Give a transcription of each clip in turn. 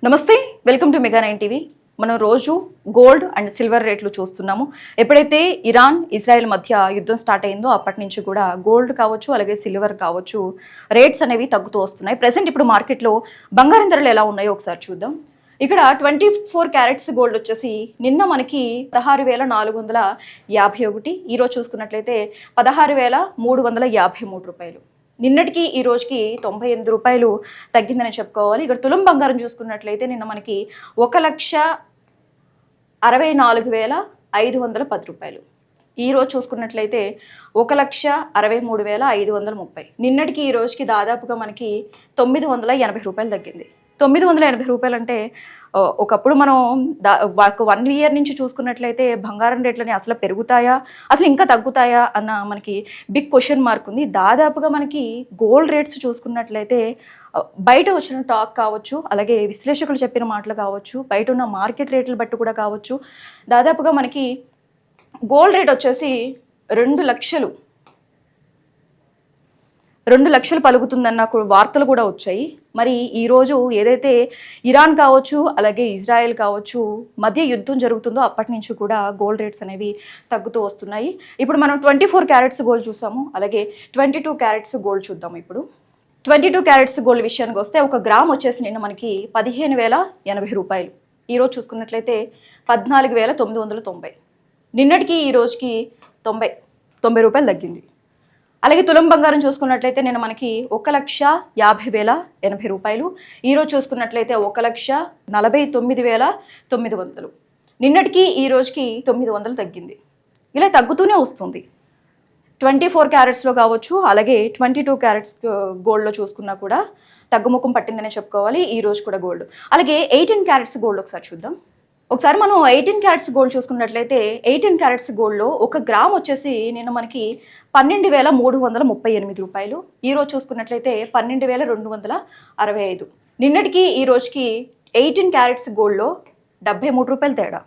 నమస్తే, welcome to mega 9 TV. మనం రోజు గోల్డ్ అండ్ సిల్వర్ రేట్లు చూస్తున్నాము. ఎప్పుడైతే ఇరాన్ ఇజ్రాయెల్ మధ్య యుద్ధం స్టార్ట్ అయిందో అప్పటి నుంచి కూడా గోల్డ్ కావచ్చు, అలాగే సిల్వర్ కావచ్చు, రేట్స్ అనేవి తగ్గుతూ వస్తున్నాయి. ప్రెసెంట్ ఇప్పుడు మార్కెట్లో బంగారం ధరలు ఎలా ఉన్నాయో ఒకసారి చూద్దాం. ఇక్కడ 24 క్యారెట్స్ గోల్డ్ వచ్చేసి నిన్న మనకి 16,451, ఈరోజు చూసుకున్నట్లయితే 16,353 రూపాయలు. నిన్నటికి ఈ రోజుకి 98 రూపాయలు తగ్గిందని చెప్పుకోవాలి. ఇక్కడ తులం బంగారం చూసుకున్నట్లయితే నిన్న మనకి 1,64,510 రూపాయలు. ఈ రోజు చూసుకున్నట్లయితే 1,63,530. నిన్నటికి ఈ రోజుకి దాదాపుగా మనకి 980 రూపాయలు తగ్గింది. 980 రూపాయలు అంటే ఒకప్పుడు మనం 1 ఇయర్ నుంచి చూసుకున్నట్లయితే బంగారం రేట్లని అసలు పెరుగుతాయా, అసలు ఇంకా తగ్గుతాయా అన్న మనకి బిగ్ క్వశ్చన్ మార్క్ ఉంది. దాదాపుగా మనకి గోల్డ్ రేట్స్ చూసుకున్నట్లయితే బయట వచ్చిన టాక్ కావచ్చు, అలాగే విశ్లేషకులు చెప్పిన మాటలు కావచ్చు, బయట ఉన్న మార్కెట్ రేట్లు బట్టి కూడా కావచ్చు, దాదాపుగా మనకి గోల్డ్ రేట్ వచ్చేసి 2 లక్షలు పలుకుతుందన్న వార్తలు కూడా వచ్చాయి. మరి ఈరోజు ఏదైతే ఇరాన్ కావచ్చు, అలాగే ఇజ్రాయెల్ కావచ్చు మధ్య యుద్ధం జరుగుతుందో అప్పటి నుంచి కూడా గోల్డ్ రేట్స్ అనేవి తగ్గుతూ వస్తున్నాయి. ఇప్పుడు మనం 24 క్యారెట్స్ గోల్డ్ చూసాము, అలాగే 22 క్యారెట్స్ గోల్డ్ చూద్దాము. ఇప్పుడు 22 క్యారెట్స్ గోల్డ్ విషయానికి వస్తే ఒక గ్రామ్ వచ్చేసి నిన్న మనకి 15,080 రూపాయలు. ఈరోజు చూసుకున్నట్లయితే 14,990. నిన్నటికి ఈ రోజుకి 90 రూపాయలు తగ్గింది. అలాగే తులం బంగారం చూసుకున్నట్లయితే నిన్న మనకి 1,50,080 రూపాయలు. ఈరోజు చూసుకున్నట్లయితే 1,49,900. నిన్నటికి ఈ రోజుకి 900 తగ్గింది. ఇలా తగ్గుతూనే వస్తుంది. 24 క్యారెట్స్లో కావచ్చు, అలాగే 22 క్యారెట్స్ గోల్డ్లో చూసుకున్నా కూడా తగ్గుముఖం పట్టిందనే చెప్పుకోవాలి. ఈ రోజు కూడా గోల్డ్. అలాగే 18 క్యారెట్స్ గోల్డ్ ఒకసారి చూద్దాం. ఒకసారి మనం 18 క్యారెట్స్ గోల్డ్ చూసుకున్నట్లయితే 18 క్యారెట్స్ గోల్డ్లో ఒక గ్రామ్ వచ్చేసి నిన్న మనకి 12,338 రూపాయలు. ఈరోజు చూసుకున్నట్లయితే 12,265. నిన్నటికి ఈ రోజుకి 18 క్యారెట్స్ గోల్డ్లో 73 రూపాయలు తేడా.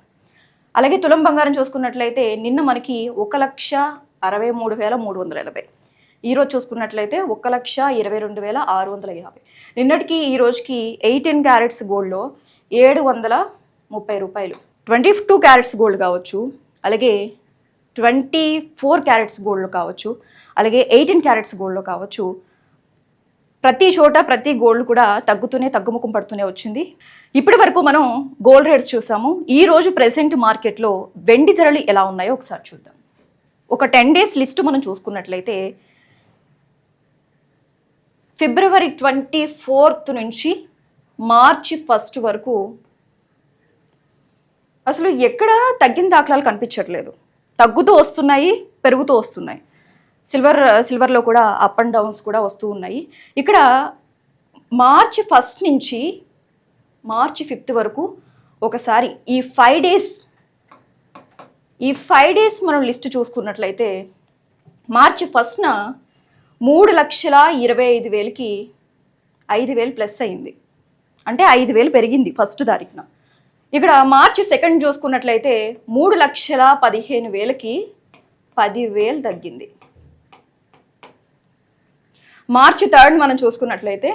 అలాగే తులం బంగారం చూసుకున్నట్లయితే నిన్న మనకి 1,63,380. ఈరోజు చూసుకున్నట్లయితే 1,22,650. నిన్నటికి ఈ రోజుకి 18 క్యారెట్స్ గోల్డ్లో 730 రూపాయలు. 22 క్యారెట్స్ గోల్డ్ కావచ్చు, అలాగే 24 క్యారెట్స్ గోల్డ్లో కావచ్చు, అలాగే 18 క్యారెట్స్ గోల్డ్లో కావచ్చు, ప్రతి చోట ప్రతి గోల్డ్ కూడా తగ్గుముఖం పడుతూనే వచ్చింది. ఇప్పటి వరకు మనం గోల్డ్ రేట్స్ చూసాము. ఈ రోజు ప్రెసెంట్ మార్కెట్లో వెండి ధరలు ఎలా ఉన్నాయో ఒకసారి చూద్దాం. ఒక 10 డేస్ లిస్ట్ మనం చూసుకున్నట్లయితే ఫిబ్రవరి 24 నుంచి మార్చి 1 వరకు అసలు ఎక్కడ తగ్గిన దాఖలాలు కనిపించట్లేదు. తగ్గుతూ వస్తున్నాయి, పెరుగుతూ వస్తున్నాయి. సిల్వర్లో కూడా అప్ అండ్ డౌన్స్ కూడా వస్తూ ఉన్నాయి. ఇక్కడ మార్చి 1 నుంచి మార్చి 5 వరకు ఒకసారి ఈ 5 డేస్ మనం లిస్ట్ చూసుకున్నట్లయితే మార్చి 1న 3,25,000కి 5,000 ప్లస్ అయింది. అంటే 5,000 పెరిగింది 1 తారీఖున. ఇక్కడ మార్చి 2 చూసుకున్నట్లయితే 3,15,000కి 10,000 తగ్గింది. మార్చి 3 మనం చూసుకున్నట్లయితే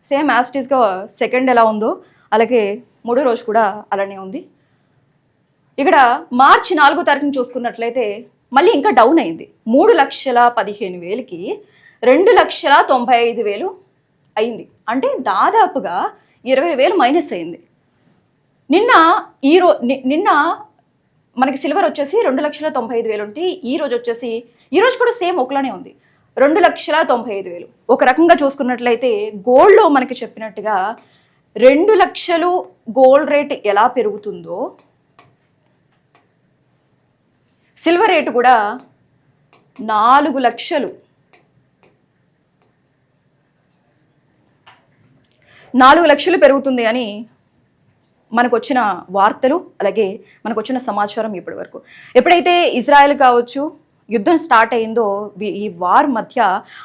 సేమ్ యాస్టీస్గా 2 ఎలా ఉందో అలాగే 3వ రోజు కూడా అలానే ఉంది. ఇక్కడ మార్చి 4 తారీఖున చూసుకున్నట్లయితే మళ్ళీ ఇంకా డౌన్ అయింది. 3,15,000కి 2,95,000 అయింది. అంటే దాదాపుగా 20,000 మైనస్ అయింది. నిన్న మనకి సిల్వర్ వచ్చేసి 2,95,000 ఉంటే ఈ రోజు కూడా సేమ్ ఒకలానే ఉంది, 2,95,000. ఒక రకంగా చూసుకున్నట్లయితే గోల్డ్లో మనకి చెప్పినట్టుగా 2 లక్షలు గోల్డ్ రేట్ ఎలా పెరుగుతుందో సిల్వర్ రేటు కూడా 4 లక్షలు పెరుగుతుంది అని మనకు వచ్చిన వార్తలు, అలాగే మనకు వచ్చిన సమాచారం ఇప్పటి వరకు. ఎప్పుడైతే ఇజ్రాయెల్ కావచ్చు యుద్ధం స్టార్ట్ అయిందో ఈ వార్ మధ్య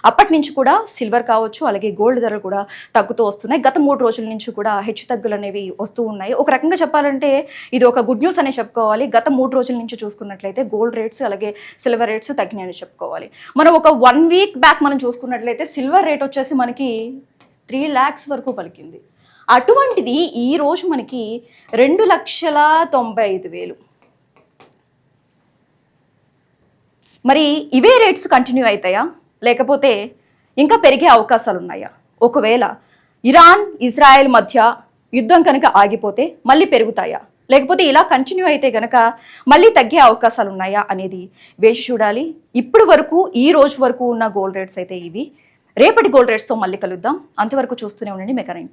అప్పటి నుంచి కూడా సిల్వర్ కావచ్చు, అలాగే గోల్డ్ ధరలు కూడా తగ్గుతూ వస్తున్నాయి. గత 3 రోజుల నుంచి కూడా హెచ్చు తగ్గులు అనేవి వస్తూ ఉన్నాయి. ఒక రకంగా చెప్పాలంటే ఇది ఒక గుడ్ న్యూస్ అనే చెప్పుకోవాలి. గత 3 రోజుల నుంచి చూసుకున్నట్లయితే గోల్డ్ రేట్స్ అలాగే సిల్వర్ రేట్స్ తగ్గినాయని చెప్పుకోవాలి. మనం ఒక 1 వీక్ బ్యాక్ మనం చూసుకున్నట్లయితే సిల్వర్ రేట్ వచ్చేసి మనకి 3 lakhs వరకు పలికింది. అటువంటిది ఈ రోజు మనకి 2,95,000. మరి ఇవే రేట్స్ కంటిన్యూ అవుతాయా, లేకపోతే ఇంకా పెరిగే అవకాశాలు ఉన్నాయా? ఒకవేళ ఇరాన్ ఇజ్రాయెల్ మధ్య యుద్ధం కనుక ఆగిపోతే మళ్ళీ పెరుగుతాయా, లేకపోతే ఇలా కంటిన్యూ అయితే గనక మళ్ళీ తగ్గే అవకాశాలు ఉన్నాయా అనేది వేచి చూడాలి. ఇప్పుడు వరకు ఈ రోజు వరకు ఉన్న గోల్డ్ రేట్స్ అయితే ఇవి. రేపటి గోల్డ్ రేట్స్తో మళ్ళీ కలుద్దాం. అంతవరకు చూస్తూనే ఉండండి మెగా 9.